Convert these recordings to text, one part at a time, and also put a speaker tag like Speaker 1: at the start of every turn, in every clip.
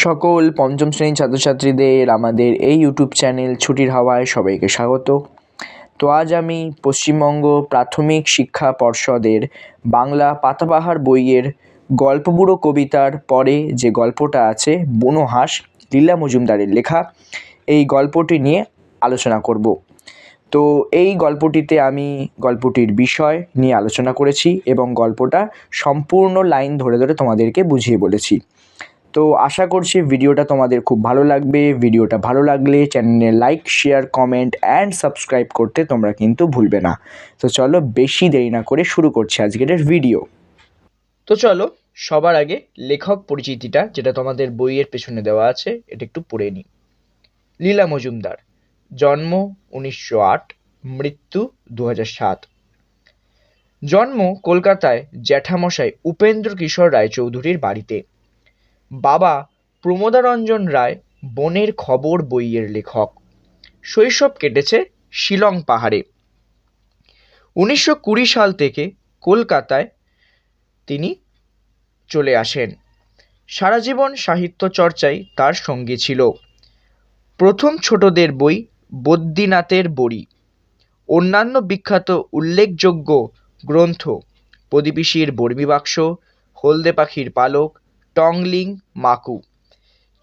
Speaker 1: সকল পঞ্চম শ্রেণীর ছাত্রছাত্রীদের আমাদের এই ইউটিউব চ্যানেল ছুটির হাওয়ায় সবাইকে স্বাগত। তো আজ আমি পশ্চিমবঙ্গ প্রাথমিক শিক্ষা পর্ষদের বাংলা পাতাবাহার বইয়ের গল্পবুড়ো কবিতার পরে যে গল্পটা আছে বুনো হাঁস, লীলা মজুমদারের লেখা, এই গল্পটি নিয়ে আলোচনা করব। তো এই গল্পটিতে আমি গল্পটির বিষয় নিয়ে আলোচনা করেছি এবং গল্পটা সম্পূর্ণ লাইন ধরে ধরে তোমাদেরকে বুঝিয়ে বলেছি। তো আশা করছি ভিডিওটা তোমাদের খুব ভালো লাগবে। ভিডিওটা ভালো লাগলে চ্যানেলে like, share, comment and subscribe করতে তোমরা কিন্তু ভুলবে না। তো চলো বেশি দেরি না করে শুরু করছি আজকের ভিডিও। তো চলো সবার আগে লেখক পরিচিতিটা, যেটা তোমাদের বইয়ের পেছনে দেওয়া আছে, এটা একটু পড়ে নিই। লীলা মজুমদার, জন্ম 1908, মৃত্যু 2007। জন্ম কলকাতায় জ্যাঠামশাই উপেন্দ্র কিশোর রায়চৌধুরীর বাড়িতে। বাবা প্রমোদারঞ্জন রায় বনের খবর বইয়ের লেখক। শৈশব কেটেছে শিলং পাহাড়ে। 1920 সাল থেকে কলকাতায় তিনি চলে আসেন। সারা জীবন সাহিত্য চর্চাই তার সঙ্গী ছিল। প্রথম ছোটদের বই বদ্রীনাথের বড়ি, অন্যান্য বিখ্যাত উল্লেখযোগ্য গ্রন্থ প্রদীপিসির বর্মীবাক্স, হলদে পাখির পালক, টংলিং মাকু।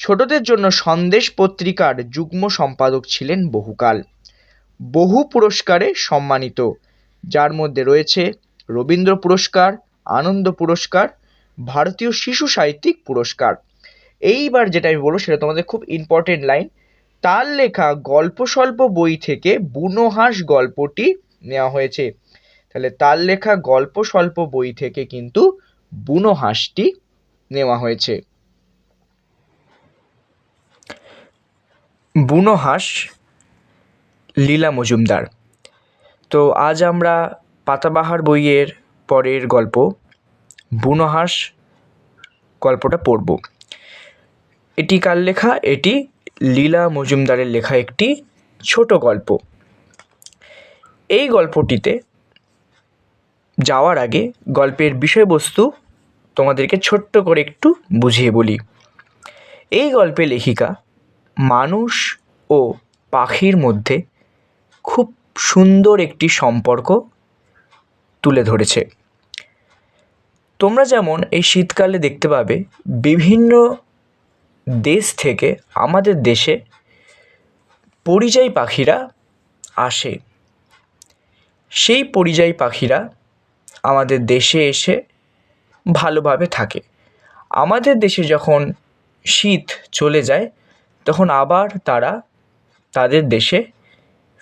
Speaker 1: ছোটদের জন্য সন্দেশ পত্রিকার যুগ্ম সম্পাদক ছিলেন বহুকাল। বহু পুরস্কারে সম্মানিত, যার মধ্যে রয়েছে রবীন্দ্র পুরস্কার, আনন্দ পুরস্কার, ভারতীয় শিশু সাহিত্যিক পুরস্কার। এইবার যেটা আমি বলবো সেটা তোমাদের খুব ইম্পর্টেন্ট লাইন। তার লেখা গল্প স্বল্প বই থেকে বুনো হাঁস গল্পটি নেওয়া হয়েছে। তাহলে তার লেখা গল্প স্বল্প বই থেকে কিন্তু বুনো হাঁসটি নেওয়া হয়েছে। বুনো হাঁস, লীলা মজুমদার। তো আজ আমরা পাতাবাহার বইয়ের পরের গল্প বুনো হাঁস গল্পটা পড়ব। এটি কার লেখা? এটি লীলা মজুমদারের লেখা একটি ছোট গল্প। এই গল্পটিতে যাওয়ার আগে গল্পের বিষয়বস্তু তোমাদেরকে ছোট্ট করে একটু বুঝিয়ে বলি। এই গল্পে লেখিকা মানুষ ও পাখির মধ্যে খুব সুন্দর একটি সম্পর্ক তুলে ধরেছে। তোমরা যেমন এই শীতকালে দেখতে পাবে বিভিন্ন দেশ থেকে আমাদের দেশে পরিযায়ী পাখিরা আসে। সেই পরিযায়ী পাখিরা আমাদের দেশে এসে ভালোভাবে থাকে। আমাদের দেশে যখন শীত চলে যায় তখন আবার তারা তাদের দেশে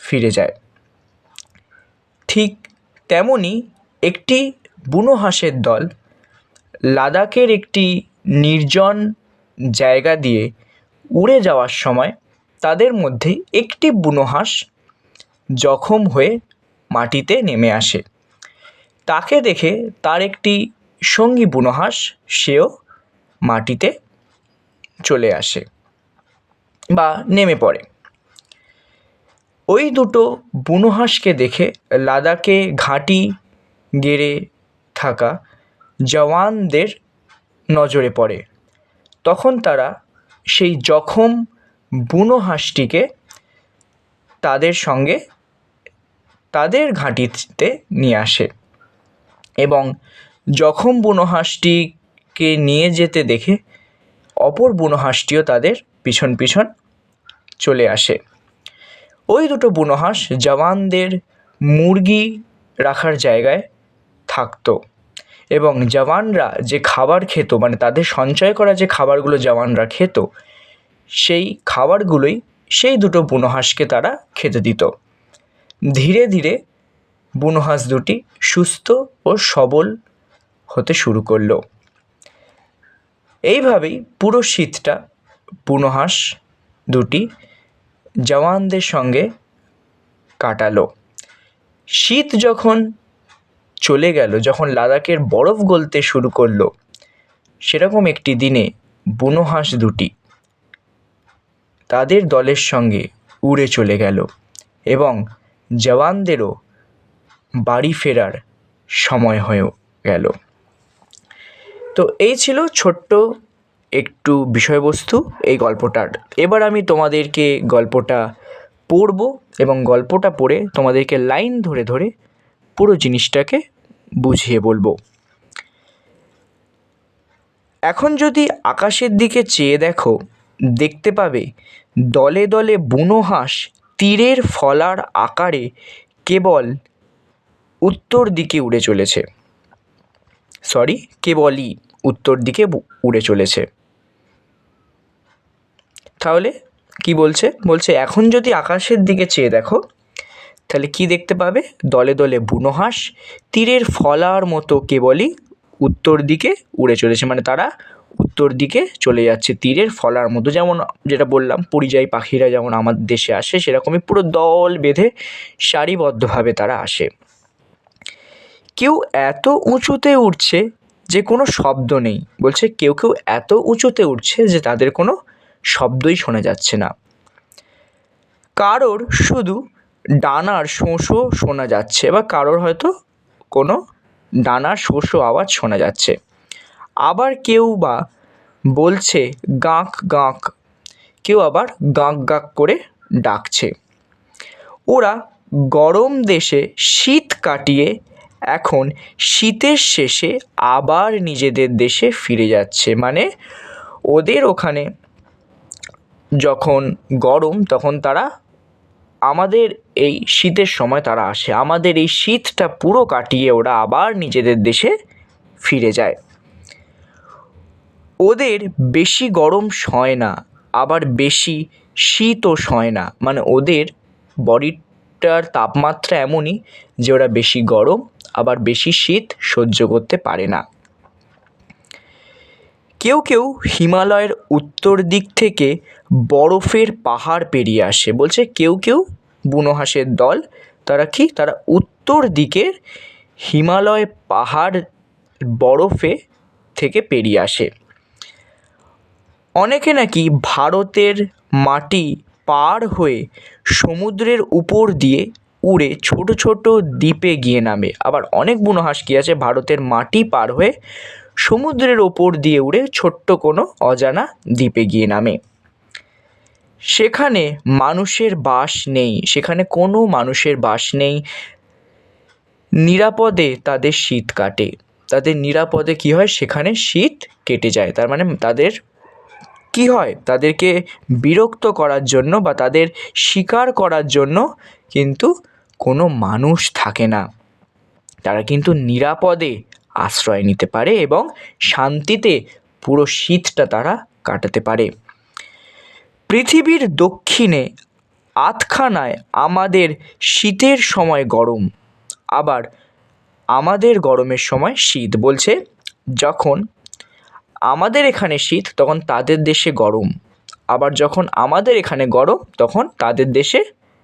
Speaker 1: ফিরে যায়। ঠিক তেমনই একটি বুনো হাঁসের দল লাদাখের একটি নির্জন জায়গা দিয়ে উড়ে যাওয়ার সময় তাদের মধ্যে একটি বুনো হাঁস জখম হয়ে মাটিতে নেমে আসে। তাকে দেখে তার একটি সঙ্গী বুনো হাঁস, সেও মাটিতে চলে আসে বা নেমে পড়ে। ওই দুটো বুনো হাঁসকে দেখে লাদাখে ঘাঁটি গেড়ে থাকা জওয়ানদের নজরে পড়ে। তখন তারা সেই জখম বুনো হাঁসটিকে তাদের সঙ্গে তাদের ঘাঁটিতে নিয়ে আসে এবং জখম বুনো হাঁসটিকে নিয়ে যেতে দেখে অপর বুনো হাঁসটিও তাদের পিছন পিছন চলে আসে। ওই দুটো বুনো হাঁস জওয়ানদের মুরগি রাখার জায়গায় থাকতো এবং জওয়ানরা যে খাবার খেত, মানে তাদের সঞ্চয় করা যে খাবারগুলো জওয়ানরা খেত, সেই খাবারগুলোই সেই দুটো বুনো হাঁসকে তারা খেতে দিত। ধীরে ধীরে বুনো হাঁস দুটি সুস্থ ও সবল হতে শুরু করলো। এইভাবেই পুরো শীতটা বুনো হাঁস দুটি জওয়ানদের সঙ্গে কাটালো। শীত যখন চলে গেল, যখন লাদাখের বরফ গলতে শুরু করলো, সেরকম একটি দিনে বুনো হাঁস দুটি তাদের দলের সঙ্গে উড়ে চলে গেল এবং জওয়ানদেরও বাড়ি ফেরার সময় হয়ে গেল। তো এই ছিল ছোট্ট একটু বিষয়বস্তু এই গল্পটার। এবার আমি তোমাদেরকে গল্পটা পড়ব এবং গল্পটা পড়ে তোমাদেরকে লাইন ধরে ধরে পুরো জিনিসটাকে বুঝিয়ে বলবো। এখন যদি আকাশের দিকে চেয়ে দেখো, দেখতে পাবে দলে দলে বুনো হাঁস তীরের ফলার আকারে কেবল উত্তর দিকে উড়ে চলেছে। কেবলই উত্তর দিকে উড়ে চলেছে। তাহলে কি বলছে? বলছে এখন যদি আকাশের দিকে চেয়ে দেখো, তাহলে কি দেখতে পাবে? দলে দলে বুনো হাঁস তীরের ফলার মতো কেবলই উত্তর দিকে উড়ে চলেছে, মানে তারা উত্তর দিকে চলে যাচ্ছে তীরের ফলার মতো। যেমন যেটা বললাম, পরিযায়ী পাখিরা যেমন আমাদের দেশে আসে, সেরকমই পুরো দল বেঁধে সারিবদ্ধভাবে তারা আসে। কেউ এত উঁচুতে উঠছে যে কোনো শব্দ নেই। বলছে কেউ কেউ এত উঁচুতে উঠছে যে তাদের কোনো শব্দই শোনা যাচ্ছে না। কারোর শুধু ডানার শোঁ শোনা যাচ্ছে, বা কারোর হয়তো কোনো ডানার শোঁ আওয়াজ শোনা যাচ্ছে। আবার কেউ বা বলছে গাঁক গাঁক, কেউ আবার গাঁক গাঁক করে ডাকছে। ওরা গরম দেশে শীত কাটিয়ে এখন শীতের শেষে আবার নিজেদের দেশে ফিরে যাচ্ছে। মানে ওদের ওখানে যখন গরম, তখন তারা আমাদের এই শীতের সময় তারা আসে। আমাদের এই শীতটা পুরো কাটিয়ে ওরা আবার নিজেদের দেশে ফিরে যায়। ওদের বেশি গরম সয় না, আবার বেশি শীতও সয় না। মানে ওদের বডিটার তাপমাত্রা এমনই যে ওরা বেশি গরম আবার বেশি শীত সহ্য করতে পারে না। কেউ কেউ হিমালয়ের উত্তর দিক থেকে বরফের পাহাড় পেরিয়ে আসে। বলছে কেউ কেউ বুনো হাঁসের দল, তারা উত্তর দিকের হিমালয় পাহাড় বরফে থেকে পেরিয়ে আসে। অনেকে নাকি ভারতের মাটি পার হয়ে সমুদ্রের উপর দিয়ে উড়ে ছোট ছোট দ্বীপে গিয়ে নামে। আবার অনেক বুনো হাঁস কি আছে, ভারতের মাটি পার হয়ে সমুদ্রের ওপর দিয়ে উড়ে ছোট্ট কোনো অজানা দ্বীপে গিয়ে নামে। সেখানে মানুষের বাস নেই, সেখানে কোনো মানুষের বাস নেই। নিরাপদে তাদের শীত কাটে, তাদের নিরাপদে কি হয়, সেখানে শীত কেটে যায়। তার মানে তাদের কি হয়, তাদেরকে বিরক্ত করার জন্য বা তাদের শিকার করার জন্য কিন্তু কোনো মানুষ থাকে না। তারা কিন্তু নিরাপদে আশ্রয় নিতে পারে এবং শান্তিতে পুরো শীতটা তারা কাটাতে পারে। পৃথিবীর দক্ষিণে আধখানায় আমাদের শীতের সময় গরম, আবার আমাদের গরমের সময় শীত। বলছে যখন আমাদের এখানে শীত তখন তাদের দেশে গরম, আবার যখন আমাদের এখানে গরম তখন তাদের দেশে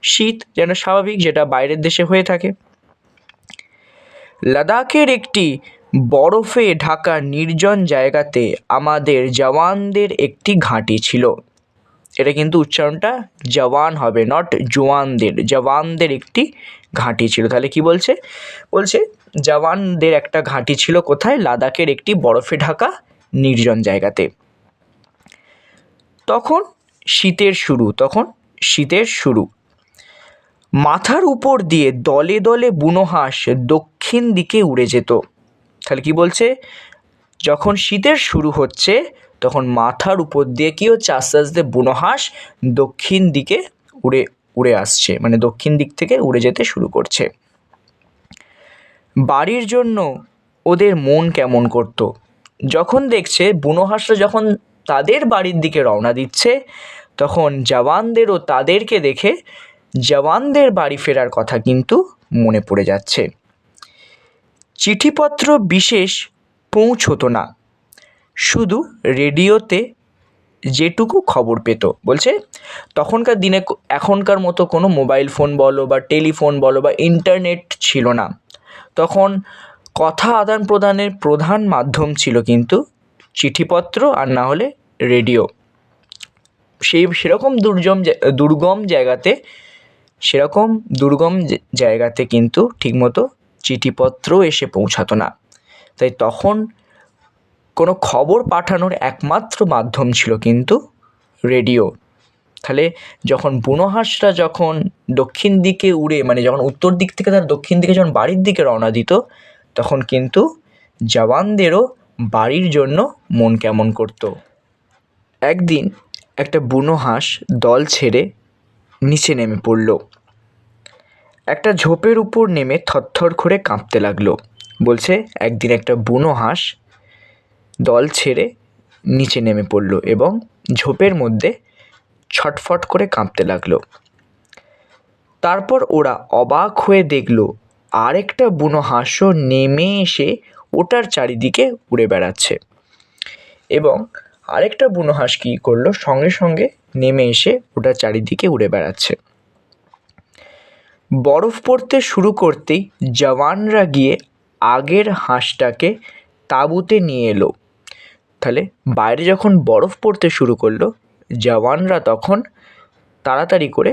Speaker 1: শীত, যেন স্বাভাবিক যেটা বাইরের দেশে হয়ে থাকে। লাদাখের একটি বরফে ঢাকা নির্জন জায়গাতে আমাদের জওয়ানদের একটি ঘাঁটি ছিল। এটা কিন্তু উচ্চারণটা জওয়ান হবে, নট জওয়ানদের, জওয়ানদের একটি ঘাঁটি ছিল। তাহলে কি বলছে? বলছে জওয়ানদের একটা ঘাঁটি ছিল কোথায়? লাদাখের একটি বরফে ঢাকা নির্জন জায়গাতে। তখন শীতের শুরু। মাথার উপর দিয়ে দলে দলে বুনো হাঁস দক্ষিণ দিকে উড়ে যেত। তাহলে কি বলছে? যখন শীতের শুরু হচ্ছে তখন মাথার উপর দিয়ে কি হচ্ছে, আস্তে আস্তে বুনো হাঁস দক্ষিণ দিকে উড়ে আসছে, মানে দক্ষিণ দিক থেকে উড়ে যেতে শুরু করছে। বাড়ির জন্য ওদের মন কেমন করতো যখন দেখছে বুনো হাঁসরা যখন তাদের বাড়ির দিকে রওনা দিচ্ছে, তখন জওয়ানদেরও তাদেরকে দেখে জওয়ানদের বাড়ি ফেরার কথা কিন্তু মনে পড়ে যাচ্ছে। চিঠিপত্র বিশেষ পৌঁছতো না, শুধু রেডিওতে যেটুকু খবর পেত। বলছে তখনকার দিনে এখনকার মতো কোনো মোবাইল ফোন বলো বা টেলিফোন বলো বা ইন্টারনেট ছিল না। তখন কথা আদান প্রদানের প্রধান মাধ্যম ছিল কিন্তু চিঠিপত্র আর না হলে রেডিও। সেরকম দুর্গম জায়গাতে কিন্তু ঠিকমতো চিঠিপত্র এসে পৌঁছাতো না। তাই তখন কোনো খবর পাঠানোর একমাত্র মাধ্যম ছিল কিন্তু রেডিও। তাহলে যখন বুনো হাঁসরা যখন দক্ষিণ দিকে উড়ে, মানে যখন উত্তর দিক থেকে তারা দক্ষিণ দিকে যখন বাড়ির দিকে রওনা দিত, তখন কিন্তু জওয়ানদেরও বাড়ির জন্য মন কেমন করতো। একদিন একটা বুনো হাঁস দল ছেড়ে নিচে নেমে পড়ল। একটা ঝোপের উপর নেমে থরথর করে কাঁপতে লাগলো। বলছে একদিন একটা বুনো হাঁস দল ছেড়ে নিচে নেমে পড়ল এবং ঝোপের মধ্যে ছটফট করে কাঁপতে লাগলো। তারপর ওরা অবাক হয়ে দেখলো আরেকটা বুনো হাঁসও নেমে এসে ওটার চারিদিকে উড়ে বেড়াচ্ছে এবং আরেকটা বুনো হাঁস কী করলো, সঙ্গে সঙ্গে নেমে এসে ওটার চারিদিকে উড়ে বেড়াচ্ছে। বরফ পড়তে শুরু করতেই জওয়ানরা গিয়ে আগের হাঁসটাকে তাঁবুতে নিয়ে এলো। তাহলে বাইরে যখন বরফ পড়তে শুরু করলো, জওয়ানরা তখন তাড়াতাড়ি করে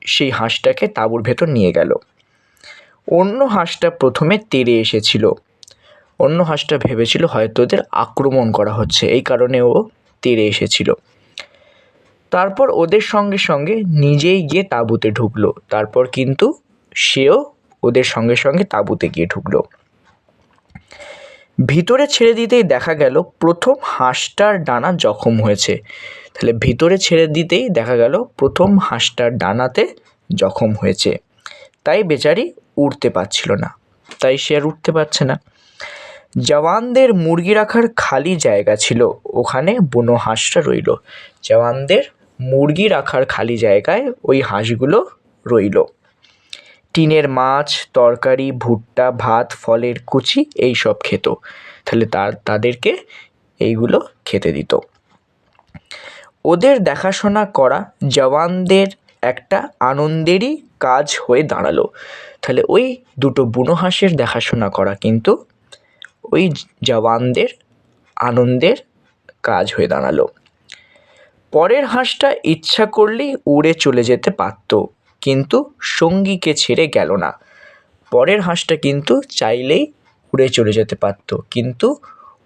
Speaker 1: সেই হাঁসটাকে তাঁবুর ভেতর নিয়ে গেল। অন্য হাঁসটা প্রথমে তেড়ে এসেছিল। অন্য হাঁসটা ভেবেছিল হয়তো ওদের আক্রমণ করা হচ্ছে, এই কারণে ও তেড়ে এসেছিল। তারপর ওদের সঙ্গে সঙ্গে নিজেই গিয়ে তাঁবুতে ঢুকলো। তারপর কিন্তু সেও ওদের সঙ্গে সঙ্গে তাঁবুতে গিয়ে ঢুকলো। ভিতরে ছেড়ে দিতেই দেখা গেল প্রথম হাঁসটার ডানা জখম হয়েছে। তাহলে ভিতরে ছেড়ে দিতেই দেখা গেল প্রথম হাঁসটার ডানাতে জখম হয়েছে, তাই বেচারি উঠতে পারছিল না, তাই সে আর উঠতে পারছে না। জওয়ানদের মুরগি রাখার খালি জায়গা ছিল, ওখানে বুনো হাঁসটা রইল। জওয়ানদের মুরগি রাখার খালি জায়গায় ওই হাঁসগুলো রইল। টিনের মাছ, তরকারি, ভুট্টা, ভাত, ফলের কুচি এই সব খেত। তাহলে তাদেরকে এইগুলো খেতে দিত। ওদের দেখাশোনা করা জওয়ানদের একটা আনন্দেরই কাজ হয়ে দাঁড়ালো। তাহলে ওই দুটো বুনো হাঁসের দেখাশোনা করা কিন্তু ওই জওয়ানদের আনন্দের কাজ হয়ে দাঁড়ালো। পরের হাঁসটা ইচ্ছা করলেই উড়ে চলে যেতে পারত, কিন্তু সঙ্গীকে ছেড়ে গেল না। পরের হাঁসটা কিন্তু চাইলেই উড়ে চলে যেতে পারত, কিন্তু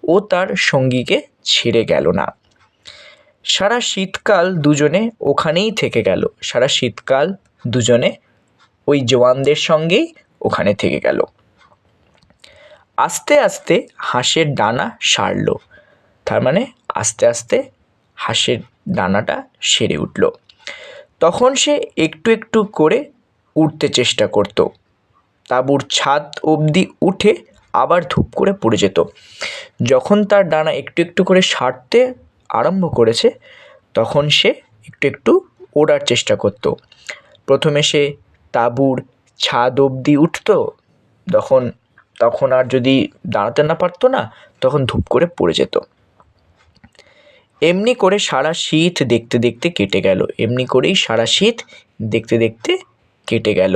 Speaker 1: ও তার সঙ্গীকে ছেড়ে গেল না। সারা শীতকাল দুজনে ওখানেই থেকে গেল। সারা শীতকাল দুজনে ওই জওয়ানদের সঙ্গেই ওখানে থেকে গেল। আস্তে আস্তে হাঁসের ডানা সারল, তার মানে আস্তে আস্তে হাঁসের ডানাটা সেরে উঠল। তখন সে একটু একটু করে উঠতে চেষ্টা করত। তাঁবুর ছাদ অবধি উঠে আবার ধুপ করে পড়ে যেত। যখন তার ডানা একটু একটু করে সারতে আরম্ভ করেছে, তখন সে একটু একটু ওড়ার চেষ্টা করত। প্রথমে সে তাঁবুর ছাদ অবধি উঠত, তখন আর যদি দাঁড়াতে না পারতো না, তখন ধুপ করে পড়ে যেত। এমনি করে সারা শীত দেখতে দেখতে কেটে গেল। এমনি করেই সারা শীত দেখতে দেখতে কেটে গেল।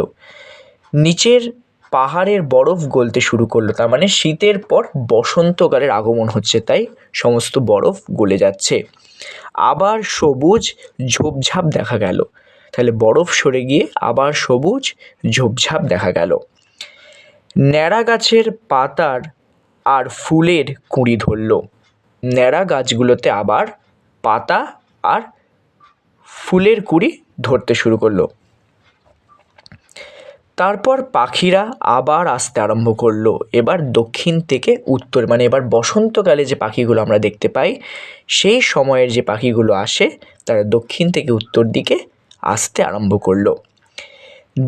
Speaker 1: নিচের পাহাড়ের বরফ গলতে শুরু করলো, তার মানে শীতের পর বসন্তকালের আগমন হচ্ছে, তাই সমস্ত বরফ গলে যাচ্ছে। আবার সবুজ ঝোপঝাপ দেখা গেল। তাহলে বরফ সরে গিয়ে আবার সবুজ ঝোপঝাপ দেখা গেল। ন্যাড়া গাছের পাতার আর ফুলের কুঁড়ি ধরল। ন্যাড়া গাছগুলোতে আবার পাতা আর ফুলের কুঁড়ি ধরতে শুরু করলো। তারপর পাখিরা আবার আসতে আরম্ভ করলো। এবার দক্ষিণ থেকে উত্তর, মানে এবার বসন্তকালে যে পাখিগুলো আমরা দেখতে পাই, সেই সময়ের যে পাখিগুলো আসে তারা দক্ষিণ থেকে উত্তর দিকে আসতে আরম্ভ করলো।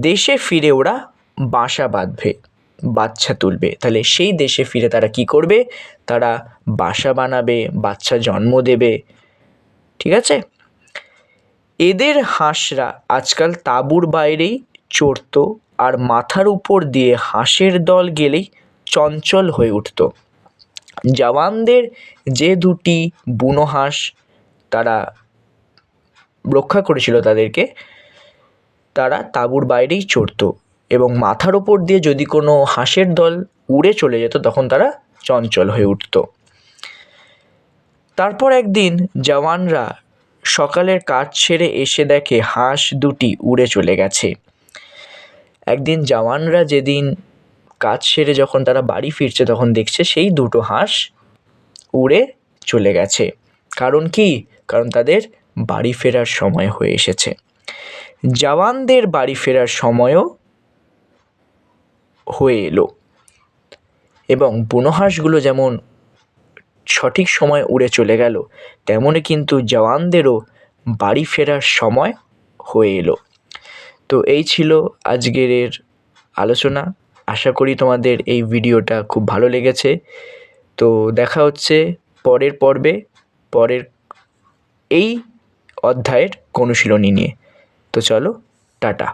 Speaker 1: দেশে ফিরে ওরা বাসা বাঁধবে, বাচ্চা তুলবে। তাহলে সেই দেশে ফিরে তারা কি করবে? তারা বাসা বানাবে, বাচ্চা জন্ম দেবে। ঠিক আছে? এদের হাঁসরা আজকাল তাঁবুর বাইরেই চড়তো, আর মাথার উপর দিয়ে হাঁসের দল গেলেই চঞ্চল হয়ে উঠত। জওয়ানদের যে দুটি বুনো হাঁস তারা রক্ষা করেছিল তাদেরকে, তারা তাঁবুর বাইরেই চড়তো এবং মাথার উপর দিয়ে যদি কোনো হাঁসের দল উড়ে চলে যেত, তখন তারা চঞ্চল হয়ে উঠত। তারপর একদিন জওয়ানরা সকালের কাজ ছেড়ে এসে দেখে হাঁস দুটি উড়ে চলে গেছে। একদিন জওয়ানরা যেদিন কাজ সেরে যখন তারা বাড়ি ফিরছে, তখন দেখছে সেই দুটো হাঁস উড়ে চলে গেছে। কারণ কি? কারণ তাদের বাড়ি ফেরার সময় হয়ে এসেছে। জওয়ানদের বাড়ি ফেরার সময়ও হয়ে এলো এবং বুনো হাঁসগুলো যেমন সঠিক সময় উড়ে চলে গেল, তেমনই কিন্তু জওয়ানদেরও বাড়ি ফেরার সময় হয়ে এলো। তো এই ছিল আজকের আলোচনা। আশা করি তোমাদের এই ভিডিওটা খুব ভালো লেগেছে। তো দেখা হচ্ছে পরের পর্বে, পরের এই অধ্যায়ের অনুশীলনী নিয়ে। তো চলো, টাটা।